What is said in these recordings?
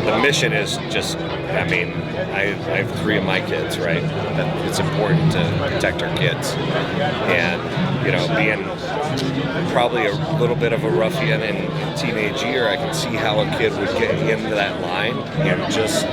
the mission is just, I mean, I have 3 of my kids, right? It's important to protect our kids. And, you know, being probably a little bit of a ruffian in teenage year, I can see how a kid would get into that line, and just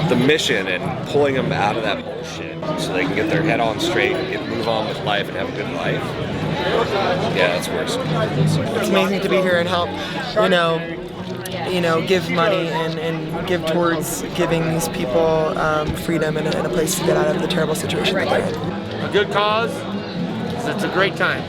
the mission and pulling them out of that bullshit so they can get their head on straight and move on with life and have a good life. Yeah, that's worse. It's amazing to be here and help, you know, give money and give towards giving these people freedom and a place to get out of the terrible situation that they're in. A good cause, it's a great time.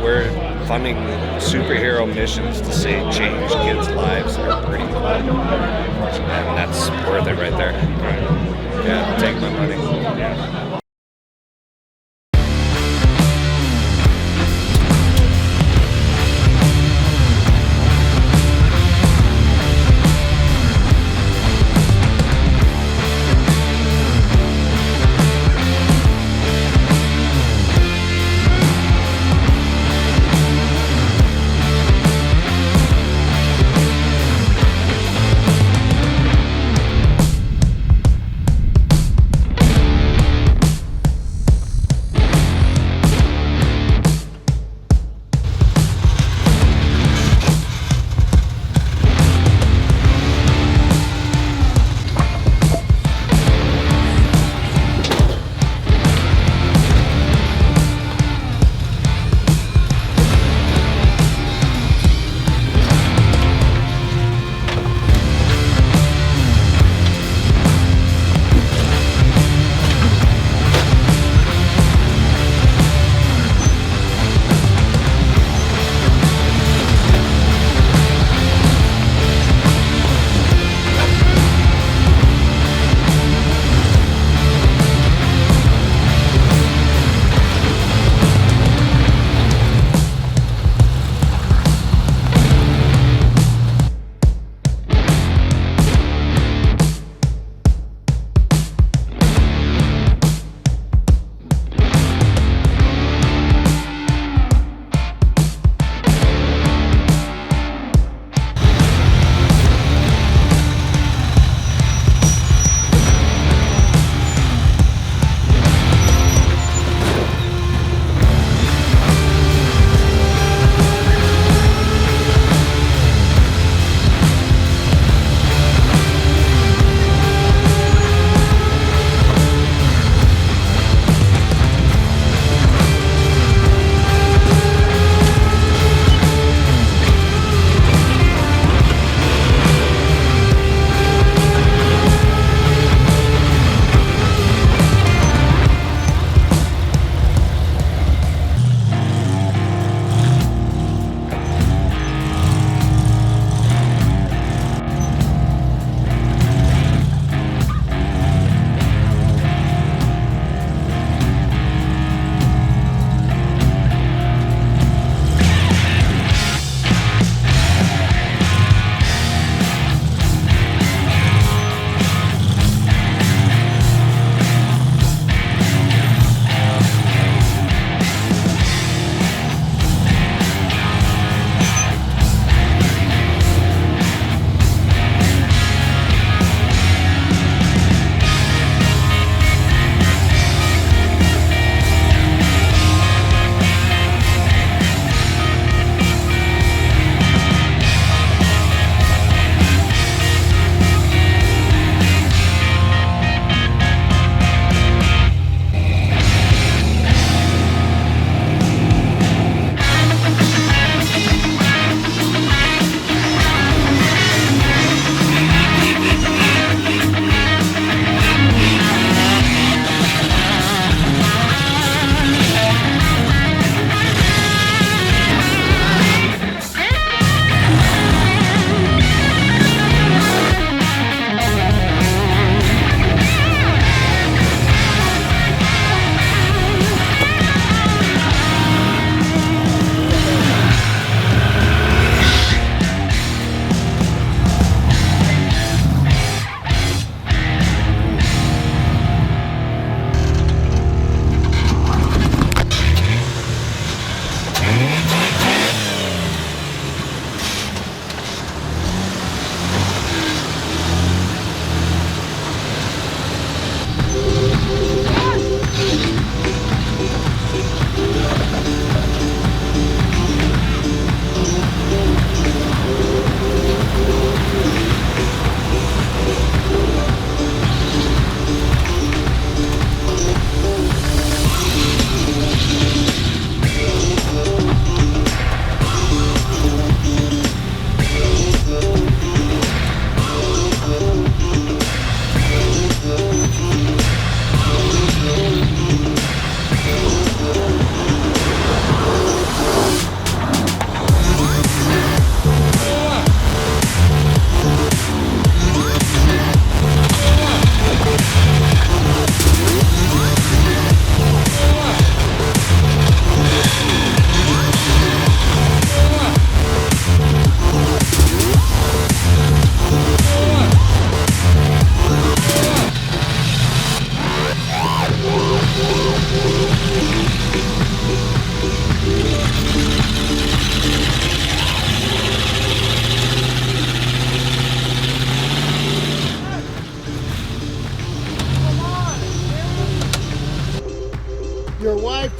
We're funding superhero missions to change kids' lives that are pretty cool. And that's worth it right there. Yeah, take my money. Yeah.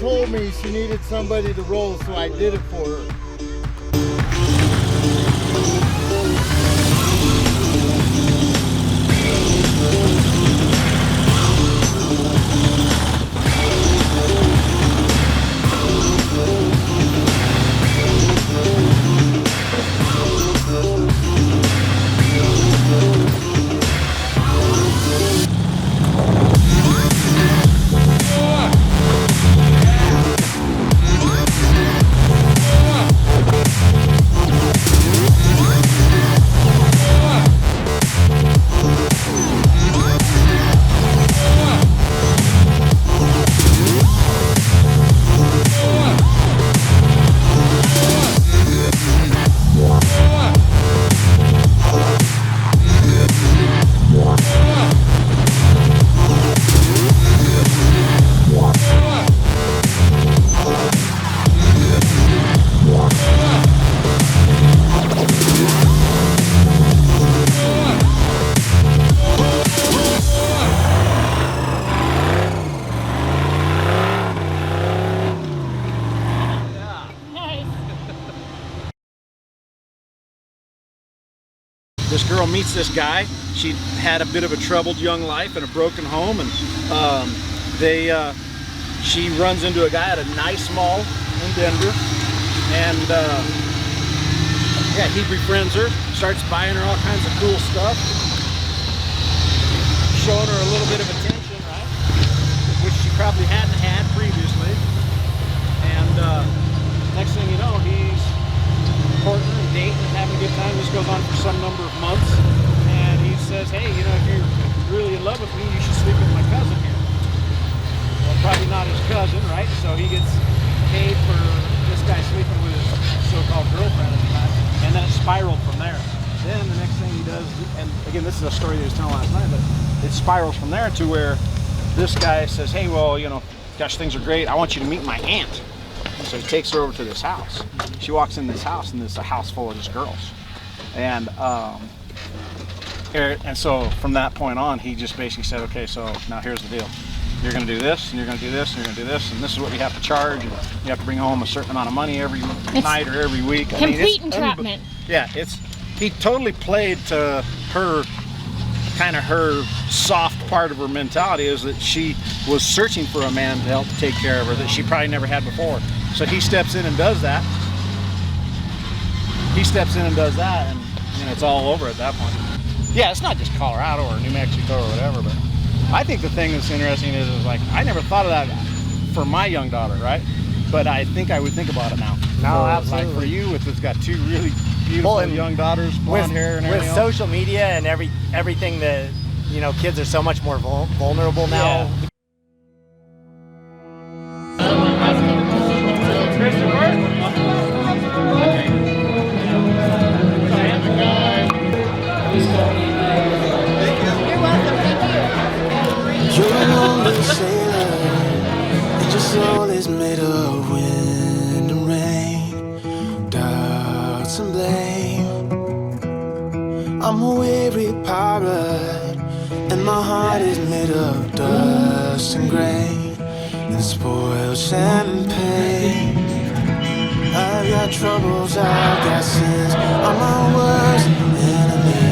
told me she needed somebody to roll, so I did it for her. This girl meets this guy. She had a bit of a troubled young life and a broken home, and she runs into a guy at a nice mall in Denver, and yeah, he befriends her, starts buying her all kinds of cool stuff, showing her a little bit of attention, right, which she probably hadn't had previously. And next thing you know, he's courting and dating and having a good time. This goes on for some number of months, and he says, hey, you know, if you're really in love with me, you should sleep with my cousin here. Well, probably not his cousin, right? So he gets paid for this guy sleeping with his so-called girlfriend at the time, and then it spiraled from there. Then the next thing he does, and again, this is a story that he was telling last night, but it spirals from there to where this guy says, hey, well, you know, gosh, things are great. I want you to meet my aunt. So he takes her over to this house. She walks in this house, and it's a house full of just girls. And so from that point on, he just basically said, okay, so now here's the deal. You're going to do this, and you're going to do this, and you're going to do this, and this is what you have to charge. And you have to bring home a certain amount of money every night or every week. Complete entrapment. Yeah, he totally played to her, kind of her soft part of her mentality, is that she was searching for a man to help take care of her that she probably never had before. So he steps in and does that. And you know, it's all over at that point. Yeah, it's not just Colorado or New Mexico or whatever, but I think the thing that's interesting is like, I never thought of that for my young daughter, right? But I think I would think about it now. No, absolutely. Like for you, it's got two really beautiful young daughters, blonde hair and everything with social media and everything that, you know, kids are so much more vulnerable now. Yeah. You're an old sailor, and your soul is made of wind and rain, doubts and blame. I'm a weary pirate, and my heart is made of dust and grain, and spoiled champagne. I've got troubles, I've got sins, I'm my worst enemy,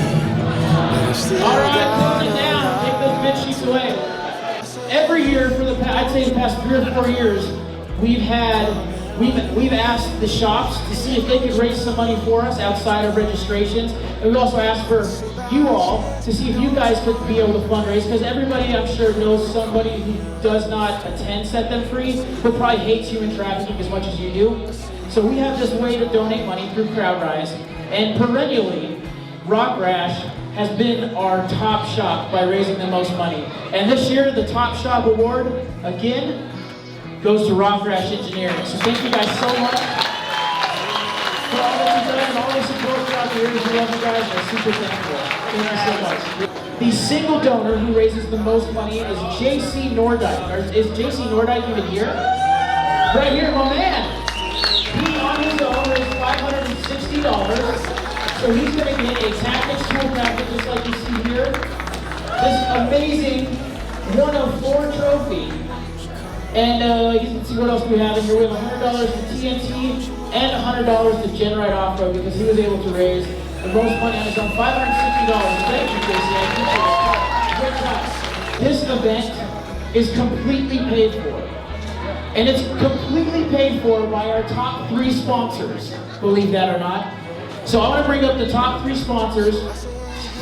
but I still got it down. Take those bed sheets away. Every year for I'd say the past 3 or 4 years, we've asked the shops to see if they could raise some money for us outside of registrations, and we also asked for you all to see if you guys could be able to fundraise, because everybody I'm sure knows somebody who does not attend Set Them Free, who probably hates human trafficking as much as you do. So we have this way to donate money through CrowdRise, and perennially, Rock Rash has been our top shop by raising the most money. And this year, the top shop award, again, goes to Rock Rash Engineering. So thank you guys so much for all that you've done and all the support throughout the years. We love you guys, we're super thankful. Thank you so much. The single donor who raises the most money is JC Nordyke. Is JC Nordyke even here? Right here, my man. He on his own raised $560. So he's going to get a tactics tool packet just like you see here. This amazing 1 of 4 trophy. And you can see what else we have in here. We have $100 to TNT and $100 to Genride Off-Road because he was able to raise the most money on his own, $560. Thank you, Casey. I appreciate it. Great job. This event is completely paid for. And it's completely paid for by our top 3 sponsors, believe that or not. So I want to bring up the top 3 sponsors.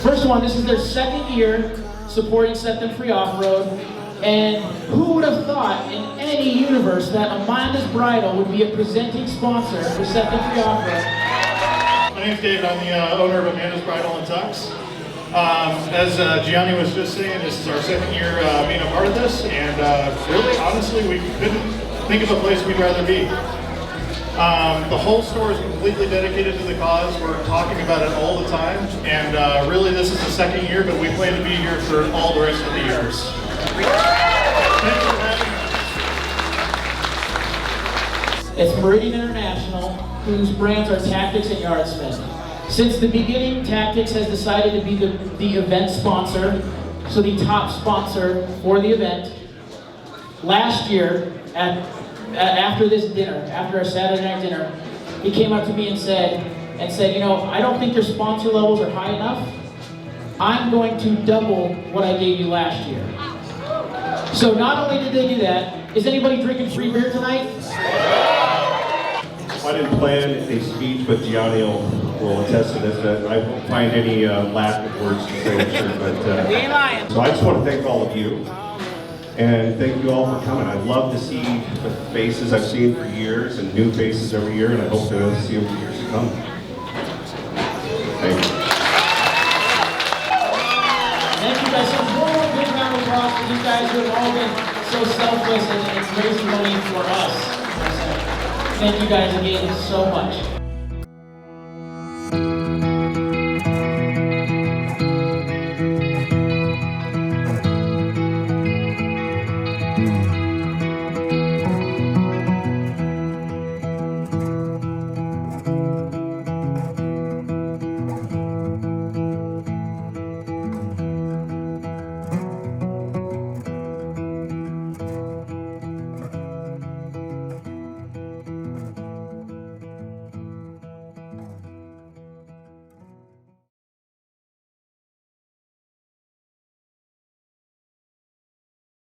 First one, this is their 2nd year supporting Set Them Free Off-Road. And who would have thought in any universe that Amanda's Bridal would be a presenting sponsor for Set Them Free Off-Road? My name's David. I'm the owner of Amanda's Bridal and Tux. As Gianni was just saying, this is our 2nd year being a part of this, and really, honestly, we couldn't think of a place we'd rather be. The whole store is completely dedicated to the cause. We're talking about it all the time, and really, this is the 2nd year, but we plan to be here for all the rest of the years. Thanks for having us. It's Meridian International, whose brands are Tactics and Yardsmith. Since the beginning, Tactics has decided to be the event sponsor, so the top sponsor for the event. Last year, after this dinner, after our Saturday night dinner, he came up to me and said, you know, I don't think your sponsor levels are high enough. I'm going to double what I gave you last year. So not only did they do that, is anybody drinking free beer tonight? I didn't plan a speech, but Gianni will attest to this, that I won't find any lack of words to say, I'm sure, but so I just want to thank all of you, and thank you all for coming. I'd love to see the faces I've seen for years, and new faces every year, and I hope to see them for years to come. Thank you. Thank you guys. So one big round of applause for you guys who have all been so selfless and raising money for us. Thank you guys again so much.